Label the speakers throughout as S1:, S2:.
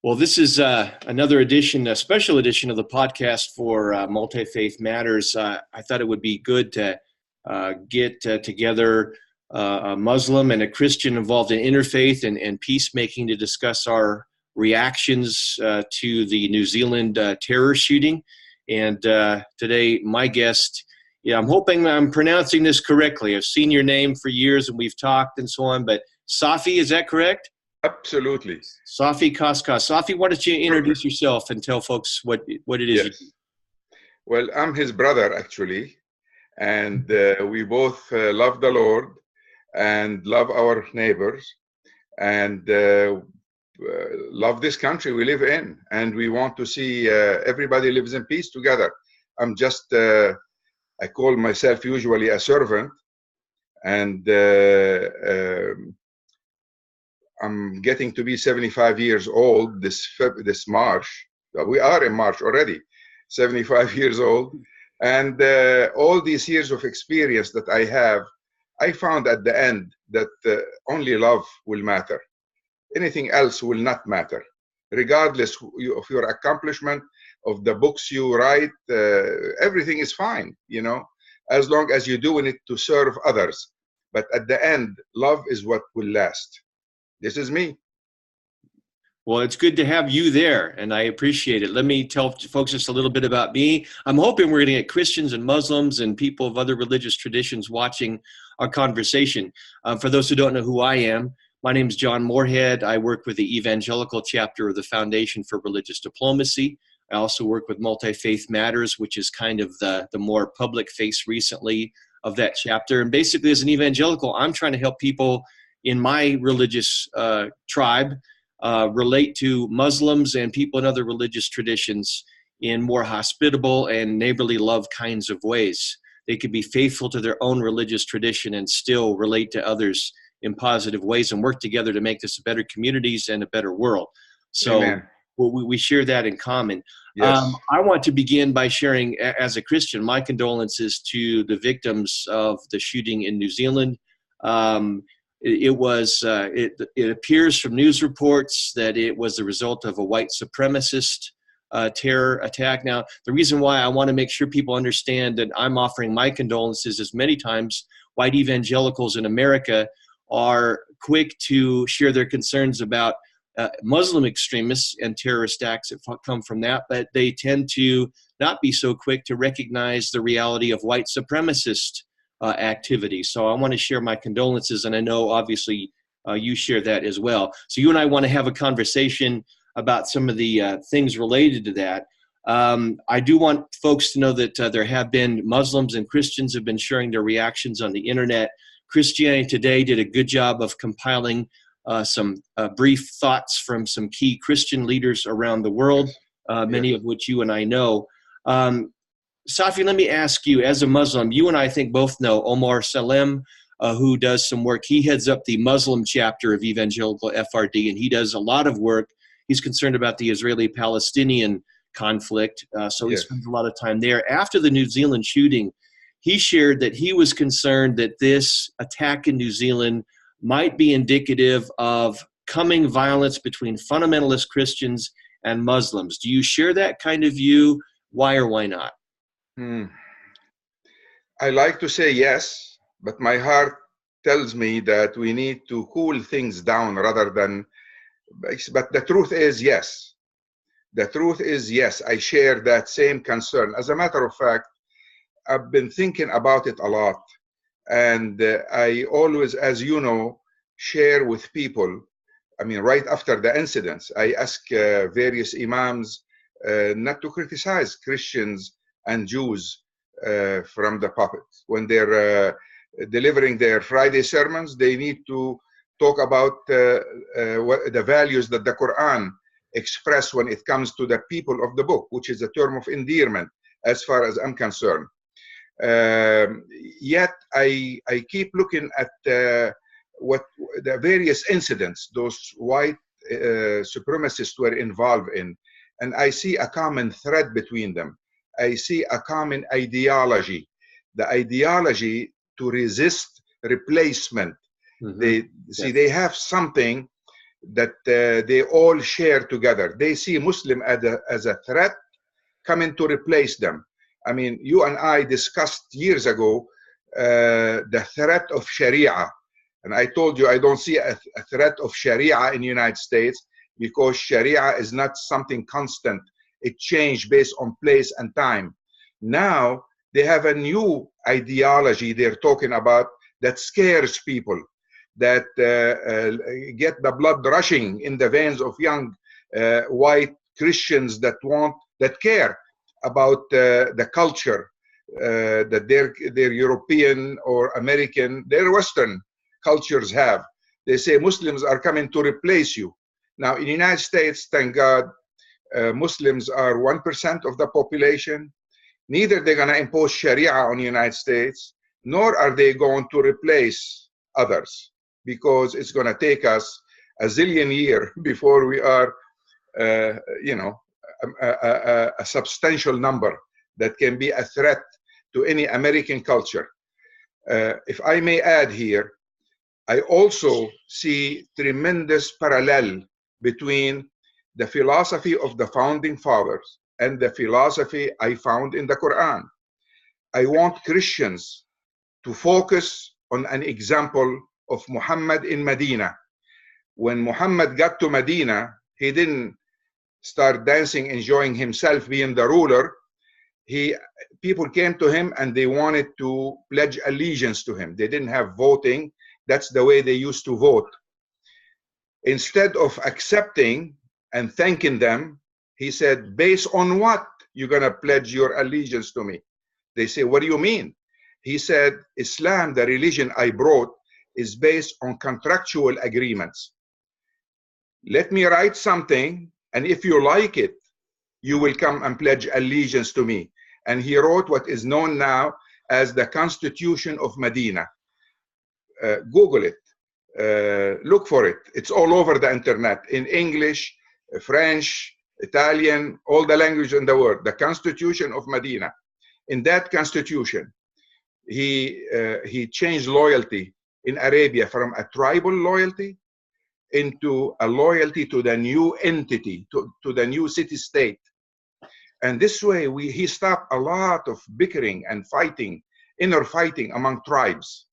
S1: Well, this is another edition, a special edition of the podcast for Multifaith Matters. I thought it would be good to get together a Muslim and a Christian involved in interfaith and peacemaking to discuss our reactions to the New Zealand terror shooting. And today, my guest, I'm hoping I'm pronouncing this correctly. I've seen your name for years and we've talked and so on, but Safi, is that correct?
S2: Absolutely.
S1: Safi Kaskas. Safi, why don't you introduce yourself and tell folks what it is?
S2: Yes. Well, I'm his brother, actually, and we both love the Lord and love our neighbors and love this country we live in, and we want to see everybody lives in peace together. I'm just, I call myself usually a servant, and I'm getting to be 75 years old this March. We are in March already, 75 years old. And all these years of experience that I have, I found at the end that only love will matter. Anything else will not matter. Regardless of your accomplishment, of the books you write, everything is fine, as long as you're doing it to serve others. But at the end, love is what will last. This is me.
S1: Well, it's good to have you there, and I appreciate it. Let me tell folks just a little bit about me. I'm hoping we're going to get Christians and Muslims and people of other religious traditions watching our conversation. For those who don't know who I am, my name is John Morehead. I work with the evangelical chapter of the Foundation for Religious Diplomacy. I also work with Multifaith Matters, which is kind of the more public face recently of that chapter. And basically, as an evangelical, I'm trying to help people in my religious tribe relate to Muslims and people in other religious traditions in more hospitable and neighborly love kinds of ways. They can be faithful to their own religious tradition and still relate to others in positive ways and work together to make this a better communities and a better world. So we share that in common.
S2: Yes.
S1: I want to begin by sharing, as a Christian, my condolences to the victims of the shooting in New Zealand. It appears from news reports that it was the result of a white supremacist terror attack. Now, the reason why I want to make sure people understand that I'm offering my condolences is many times white evangelicals in America are quick to share their concerns about Muslim extremists and terrorist acts that come from that, but they tend to not be so quick to recognize the reality of white supremacist activity. So I want to share my condolences, and I know obviously you share that as well. So you and I want to have a conversation about some of the things related to that. I do want folks to know that there have been Muslims and Christians have been sharing their reactions on the internet. Christianity Today did a good job of compiling some brief thoughts from some key Christian leaders around the world, many of which you and I know. Safi, let me ask you, as a Muslim, you and I think both know Omar Salem, who does some work. He heads up the Muslim chapter of Evangelical FRD, and he does a lot of work. He's concerned about the Israeli-Palestinian conflict, so he spends a lot of time there. After the New Zealand shooting, he shared that he was concerned that this attack in New Zealand might be indicative of coming violence between fundamentalist Christians and Muslims. Do you share that kind of view? Why or why not?
S2: I like to say yes, but my heart tells me that we need to cool things down rather than, but the truth is yes. The truth is yes, I share that same concern. As a matter of fact, I've been thinking about it a lot, and I always, as you know, share with people. I mean, right after the incidents, I ask various imams not to criticize Christians and Jews from the pulpit. When they're delivering their Friday sermons, they need to talk about what the values that the Quran express when it comes to the people of the book, which is a term of endearment as far as I'm concerned. Yet I keep looking at what the various incidents those white supremacists were involved in, and I see a common thread between them. I see a common ideology, the ideology to resist replacement. They have something that they all share together. They see Muslim as a threat coming to replace them. I mean, you and I discussed years ago the threat of Sharia. And I told you I don't see a threat of Sharia in the United States because Sharia is not something constant. It changed based on place and time. Now they have a new ideology they're talking about that scares people, that get the blood rushing in the veins of young white Christians that care about the culture that their European or American, their Western cultures have. They say Muslims are coming to replace you. Now in the United States, thank God, Muslims are 1% of the population. Neither they're going to impose Sharia on the United States, nor are they going to replace others, because it's going to take us a zillion years before we are, a substantial number that can be a threat to any American culture. If I may add here, I also see tremendous parallel between the philosophy of the founding fathers and the philosophy I found in the Quran. I want Christians to focus on an example of Muhammad in Medina. When Muhammad got to Medina, he didn't start dancing, enjoying himself being the ruler. People came to him and they wanted to pledge allegiance to him. They didn't have voting. That's the way they used to vote. Instead of accepting and thanking them, he said, based on what you're going to pledge your allegiance to me? They say, what do you mean? He said, Islam, the religion I brought, is based on contractual agreements. Let me write something, and if you like it, you will come and pledge allegiance to me. And he wrote what is known now as the Constitution of Medina. Google it, look for it. It's all over the internet, in English, French, Italian, all the language in the world. The Constitution of Medina. In that constitution, he changed loyalty in Arabia from a tribal loyalty into a loyalty to the new entity, to the new city-state. And this way, he stopped a lot of bickering and fighting, inner fighting among tribes.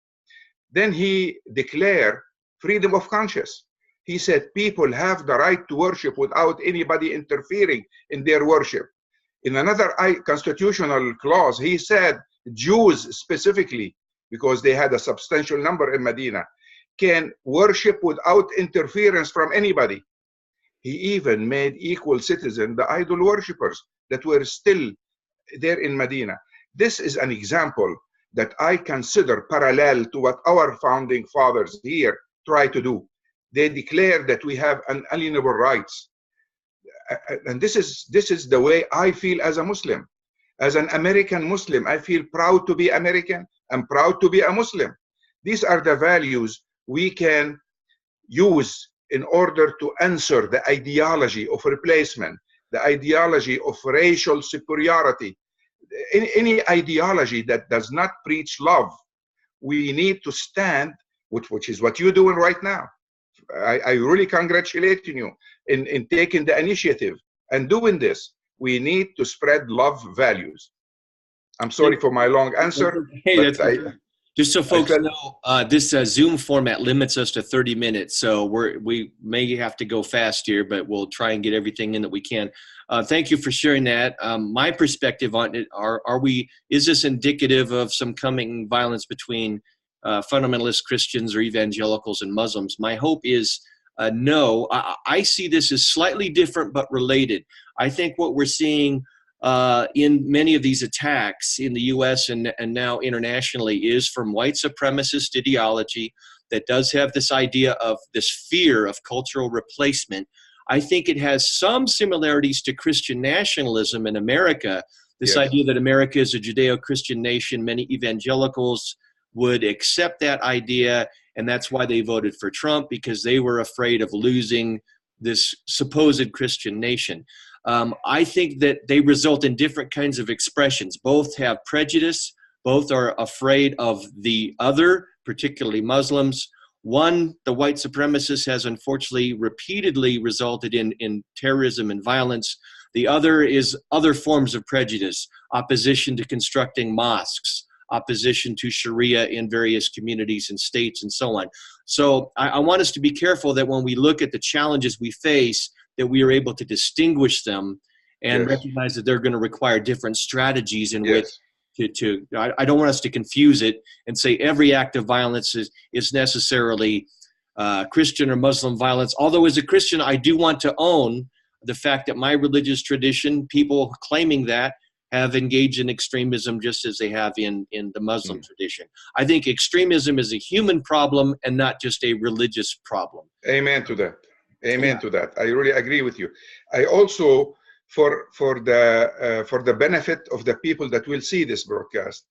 S2: Then he declared freedom of conscience. He said people have the right to worship without anybody interfering in their worship. In another constitutional clause, he said Jews specifically, because they had a substantial number in Medina, can worship without interference from anybody. He even made equal citizen the idol worshippers that were still there in Medina. This is an example that I consider parallel to what our founding fathers here try to do. They declare that we have unalienable rights. And this is the way I feel as a Muslim. As an American Muslim, I feel proud to be American. I'm proud to be a Muslim. These are the values we can use in order to answer the ideology of replacement, the ideology of racial superiority. Any ideology that does not preach love, we need to stand, which is what you're doing right now. I really congratulate you in taking the initiative and doing this. We need to spread love values. I'm sorry for my long answer.
S1: Hey, just so folks know, this Zoom format limits us to 30 minutes, so we may have to go fast here, but we'll try and get everything in that we can. Thank you for sharing that. My perspective on it is this indicative of some coming violence between fundamentalist Christians or evangelicals and Muslims? My hope is no. I see this as slightly different but related. I think what we're seeing in many of these attacks in the U.S. and now internationally is from white supremacist ideology that does have this idea of this fear of cultural replacement. I think it has some similarities to Christian nationalism in America, this idea that America is a Judeo-Christian nation. Many evangelicals would accept that idea, and that's why they voted for Trump, because they were afraid of losing this supposed Christian nation. I think that they result in different kinds of expressions. Both have prejudice. Both are afraid of the other, particularly Muslims. One, the white supremacist has unfortunately repeatedly resulted in terrorism and violence. The other is other forms of prejudice, opposition to constructing mosques, opposition to Sharia in various communities and states and so on. So I want us to be careful that when we look at the challenges we face, that we are able to distinguish them and recognize that they're going to require different strategies in which I don't want us to confuse it and say every act of violence is necessarily Christian or Muslim violence. Although as a Christian, I do want to own the fact that my religious tradition, people claiming that, have engaged in extremism just as they have in the Muslim tradition. I think extremism is a human problem and not just a religious problem.
S2: Amen to that. Amen to that. I really agree with you. I also, for the benefit of the people that will see this broadcast,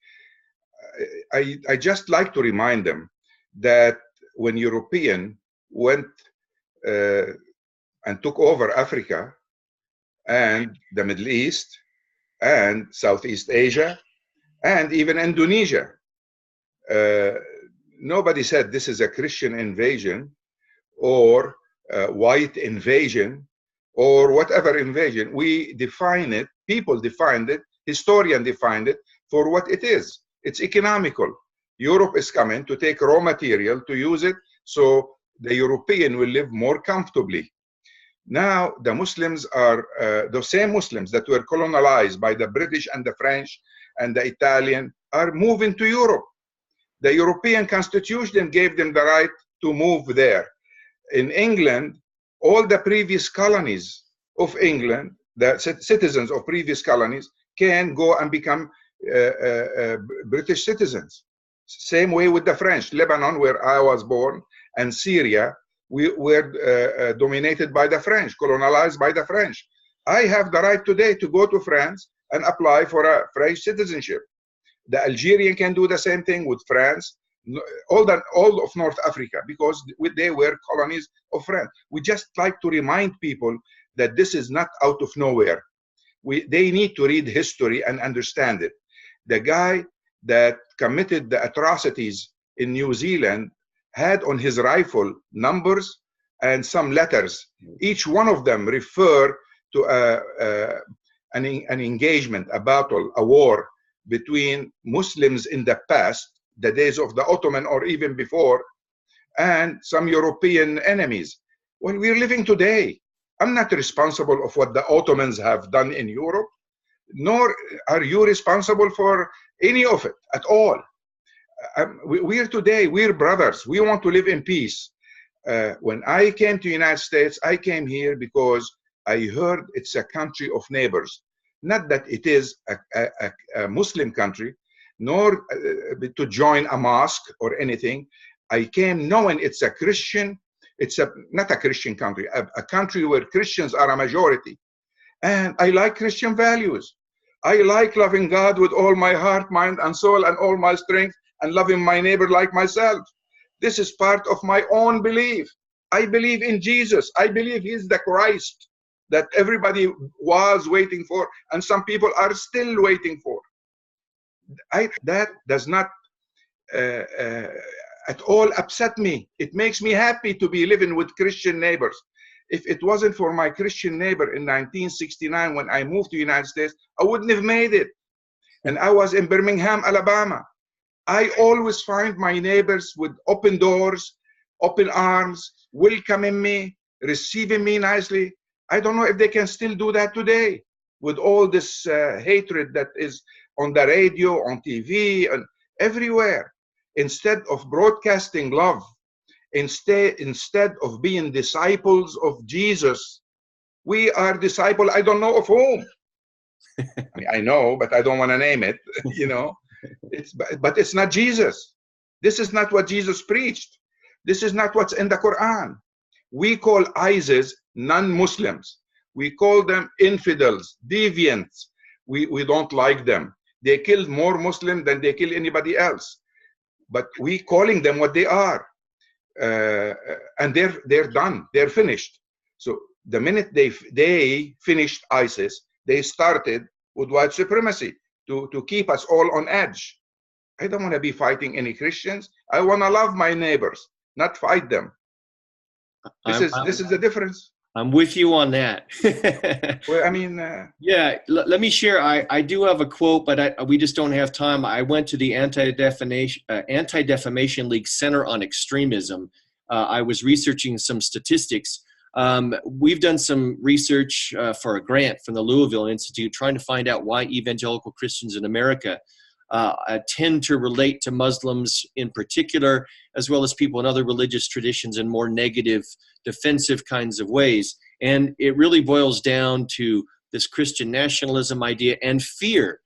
S2: I just like to remind them that when European went and took over Africa and the Middle East and Southeast Asia and even Indonesia, nobody said this is a Christian invasion or white invasion or whatever invasion. We define it, people defined it, historians defined it for what it is. It's economical. Europe is coming to take raw material to use it so the European will live more comfortably. Now the Muslims are the same Muslims that were colonized by the British and the French and the Italian are moving to Europe. The European Constitution gave them the right to move there. In England, all the previous colonies of England, the citizens of previous colonies, can go and become British citizens. Same way with the French. Lebanon, where I was born, and Syria, we were dominated by the French, colonized by the French. I have the right today to go to France and apply for a French citizenship. The Algerian can do the same thing with France, all of North Africa, because they were colonies of France. We just like to remind people that this is not out of nowhere. They need to read history and understand it. The guy that committed the atrocities in New Zealand had on his rifle numbers and some letters. Each one of them refer to an engagement, a battle, a war between Muslims in the past, the days of the Ottoman or even before, and some European enemies. Well, we're living today. I'm not responsible of what the Ottomans have done in Europe, nor are you responsible for any of it at all. We're today, we're brothers. We want to live in peace. When I came to the United States, I came here because I heard it's a country of neighbors. Not that it is a Muslim country, nor to join a mosque or anything. I came knowing it's a Christian, not a Christian country, a country where Christians are a majority. And I like Christian values. I like loving God with all my heart, mind, and soul, and all my strength, and loving my neighbor like myself. This is part of my own belief. I believe in Jesus. I believe he's the Christ that everybody was waiting for, and some people are still waiting for. That does not at all upset me. It makes me happy to be living with Christian neighbors. If it wasn't for my Christian neighbor in 1969 when I moved to the United States, I wouldn't have made it. And I was in Birmingham, Alabama. I always find my neighbors with open doors, open arms, welcoming me, receiving me nicely. I don't know if they can still do that today with all this hatred that is on the radio, on TV, and everywhere. Instead of broadcasting love, instead of being disciples of Jesus, we are disciples, I don't know of whom. I mean, I know, but I don't want to name it, you know. But it's not Jesus. This is not what Jesus preached. This is not what's in the Quran. We call ISIS non-Muslims. We call them infidels, deviants. We don't like them. They kill more Muslims than they kill anybody else. But we calling them what they are. And they're done. They're finished. So the minute they finished ISIS, they started with white supremacy to keep us all on edge. I don't want to be fighting any Christians. I want to love my neighbors. not fight them. This is the difference.
S1: I'm with you on that.
S2: Well, I mean,
S1: yeah, let me share. I do have a quote, but we just don't have time. I went to the Anti-Defamation League Center on Extremism. I was researching some statistics. We've done some research for a grant from the Louisville Institute trying to find out why evangelical Christians in America tend to relate to Muslims in particular, as well as people in other religious traditions in more negative, defensive kinds of ways. And it really boils down to this Christian nationalism idea and fear.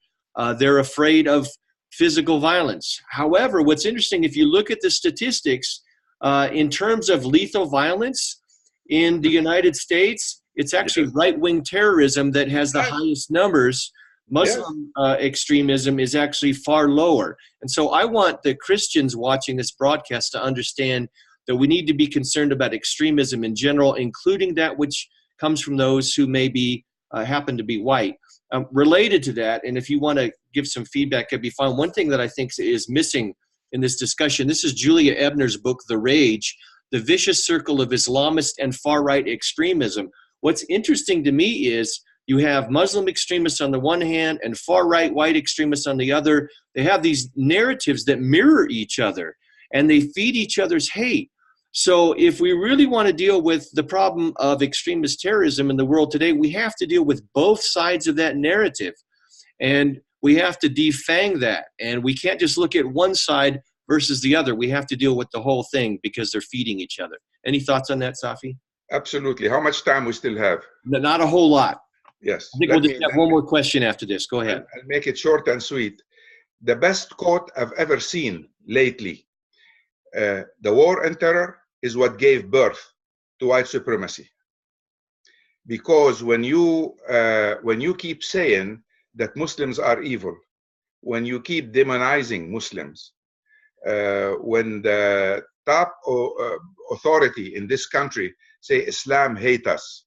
S1: They're afraid of physical violence. However, what's interesting, if you look at the statistics, in terms of lethal violence in the United States, it's actually right-wing terrorism that has the highest numbers. Muslim extremism is actually far lower. And so I want the Christians watching this broadcast to understand that we need to be concerned about extremism in general, including that which comes from those who maybe happen to be white. Related to that, and if you want to give some feedback, it'd be fine. One thing that I think is missing in this discussion, this is Julia Ebner's book, The Rage, The Vicious Circle of Islamist and Far-Right Extremism. What's interesting to me is you have Muslim extremists on the one hand and far-right white extremists on the other. They have these narratives that mirror each other, and they feed each other's hate. So if we really want to deal with the problem of extremist terrorism in the world today, we have to deal with both sides of that narrative. And we have to defang that. And we can't just look at one side versus the other. We have to deal with the whole thing because they're feeding each other. Any thoughts on that, Safi?
S2: Absolutely. How much time we still have?
S1: Not a whole lot.
S2: Yes.
S1: I think we'll just have one more question after this. Go ahead.
S2: I'll make it short and sweet. The best quote I've ever seen lately, the war on terror is what gave birth to white supremacy. Because when you keep saying that Muslims are evil, when you keep demonizing Muslims, when the top authority in this country say Islam hate us,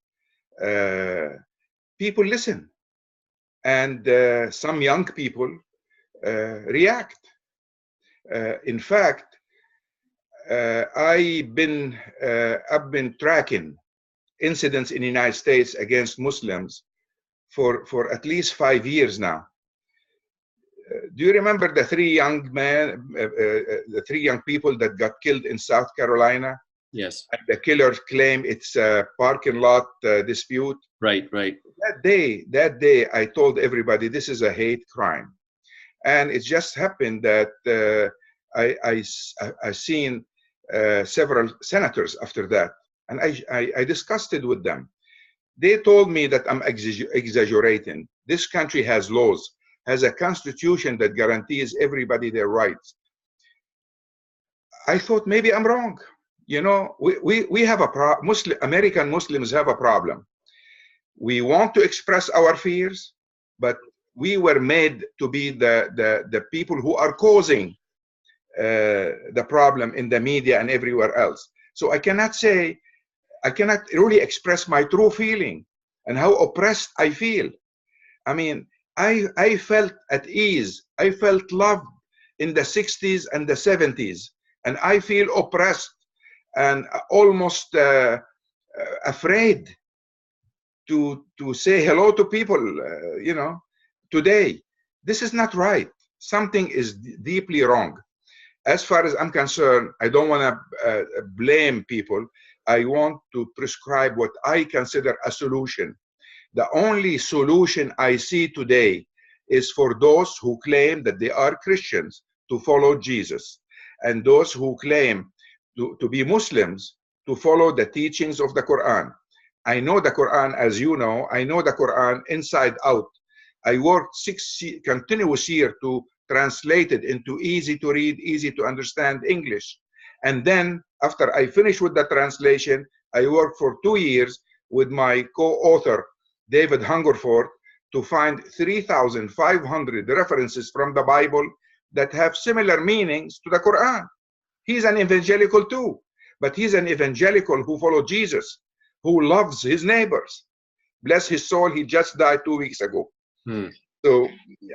S2: people listen, and some young people react. In fact, I've been tracking incidents in the United States against Muslims for at least 5 years now. Do you remember the three young people that got killed in South Carolina?
S1: Yes.
S2: And the killers claim it's a parking lot dispute.
S1: Right.
S2: That day, I told everybody this is a hate crime, and it just happened that I seen several senators after that, and I discussed it with them. They told me that I'm exaggerating. This country has laws, has a constitution that guarantees everybody their rights. I thought maybe I'm wrong. You know, we have a American Muslims have a problem. We want to express our fears, but we were made to be the people who are causing the problem in the media and everywhere else. So I cannot really express my true feeling and how oppressed I feel. I mean, I felt at ease. I felt loved in the 60s and the 70s, and I feel oppressed and almost afraid to say hello to people, you know, today. This is not right. Something is deeply wrong. As far as I'm concerned, I don't want to blame people. I want to prescribe what I consider a solution. The only solution I see today is for those who claim that they are Christians to follow Jesus, and those who claim to be Muslims to follow the teachings of the Quran. I know the Quran, as you know. I know the Quran inside out. I worked 6 continuous years to translate it into easy to read, easy to understand English. And then after I finished with the translation, I worked for 2 years with my co-author, David Hungerford, to find 3,500 references from the Bible that have similar meanings to the Quran. He's an evangelical too, but he's an evangelical who follows Jesus, who loves his neighbors. Bless his soul, he just died 2 weeks ago. So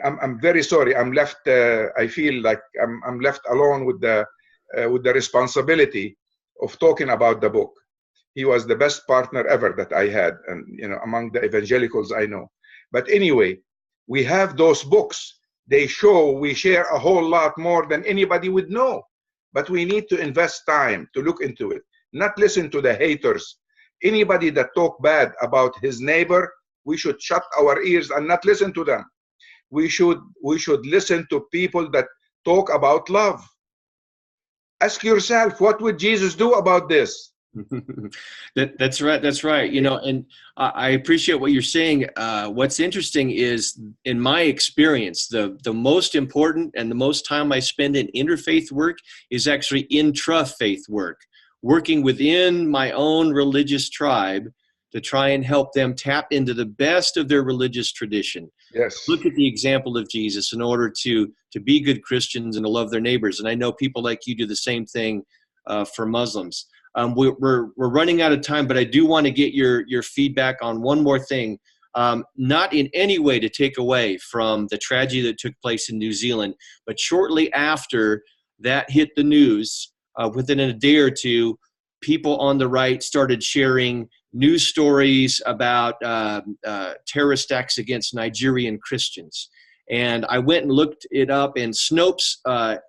S2: I'm very sorry. I'm left. I feel like I'm left alone with the responsibility of talking about the book. He was the best partner ever that I had, and among the evangelicals I know. But anyway, we have those books. They show we share a whole lot more than anybody would know. But we need to invest time to look into it, not listen to the haters. Anybody that talk bad about his neighbor, we should shut our ears and not listen to them. We should listen to people that talk about love. Ask yourself, what would Jesus do about this?
S1: That's right. That's right. And I appreciate what you're saying. What's interesting is, in my experience, the most important and the most time I spend in interfaith work is actually intra-faith work, working within my own religious tribe to try and help them tap into the best of their religious tradition.
S2: Yes.
S1: Look at the example of Jesus in order to be good Christians and to love their neighbors. And I know people like you do the same thing for Muslims. We're running out of time, but I do want to get your feedback on one more thing. Not in any way to take away from the tragedy that took place in New Zealand, but shortly after that hit the news, within a day or two, people on the right started sharing news stories about terrorist acts against Nigerian Christians. And I went and looked it up, and Snopes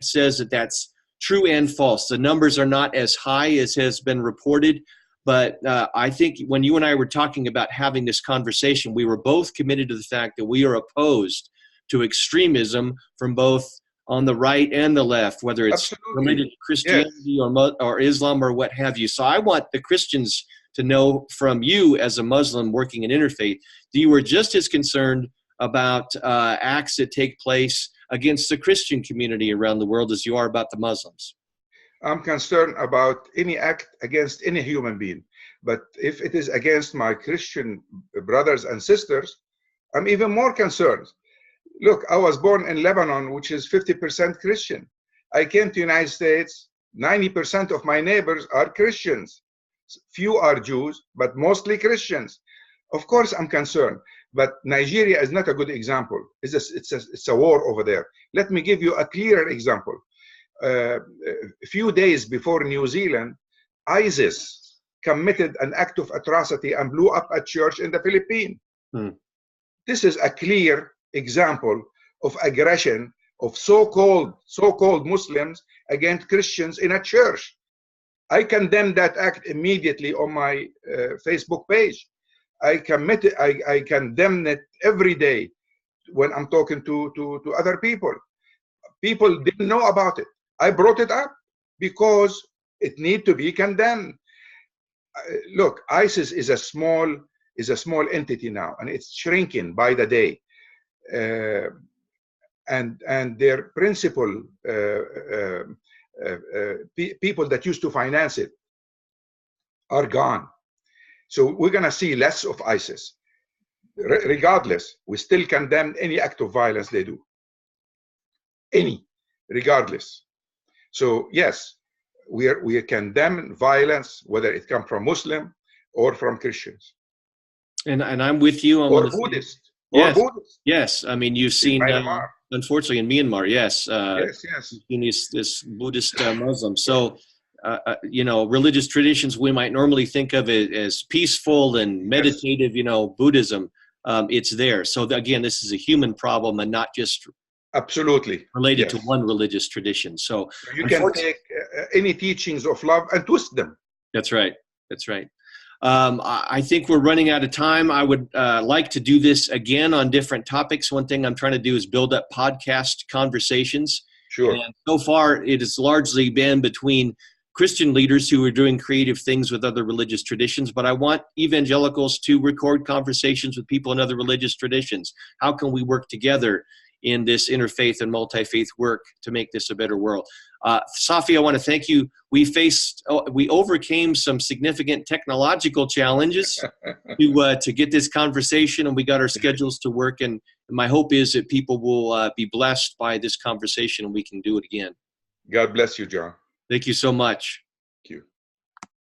S1: says that that's true and false. The numbers are not as high as has been reported, but I think when you and I were talking about having this conversation, we were both committed to the fact that we are opposed to extremism from both on the right and the left, whether it's related to Christianity, yes, or Islam or what have you. So I want the Christians to know from you, as a Muslim working in interfaith, that you are just as concerned about acts that take place against the Christian community around the world as you are about the Muslims.
S2: I'm concerned about any act against any human being. But if it is against my Christian brothers and sisters, I'm even more concerned. Look, I was born in Lebanon, which is 50% Christian. I came to the United States, 90% of my neighbors are Christians. Few are Jews, but mostly Christians. Of course, I'm concerned. But Nigeria is not a good example. It's a war over there. Let me give you a clearer example. A few days before New Zealand, ISIS committed an act of atrocity and blew up a church in the Philippines. This is a clear example of aggression of so-called Muslims against Christians in a church. I condemn that act immediately on my Facebook page. I condemn it every day when I'm talking to other people. People didn't know about it. I brought it up because it needs to be condemned. Look, ISIS is a small entity now, and it's shrinking by the day. And their principal people that used to finance it are gone. So we're going to see less of ISIS. Regardless, we still condemn any act of violence they do. Any, regardless. So yes, we condemn violence, whether it comes from Muslim or from Christians.
S1: And I'm with you on
S2: or Buddhist.
S1: Yes.
S2: Or Buddhist.
S1: Yes, I mean, you've seen, unfortunately, in Myanmar, yes.
S2: Yes.
S1: In this Buddhist Muslim. So, religious traditions we might normally think of it as peaceful and meditative, Buddhism, it's there. So again, this is a human problem and not just related to one religious tradition. So
S2: you can take any teachings of love and twist them.
S1: That's right. That's right. I think we're running out of time. I would like to do this again on different topics. One thing I'm trying to do is build up podcast conversations.
S2: Sure.
S1: And so far, it has largely been between Christian leaders who are doing creative things with other religious traditions, but I want evangelicals to record conversations with people in other religious traditions. How can we work together in this interfaith and multi-faith work to make this a better world? Safi, I want to thank you. We overcame some significant technological challenges to get this conversation, and we got our schedules to work. And my hope is that people will be blessed by this conversation, and we can do it again.
S2: God bless you, John.
S1: Thank you so much.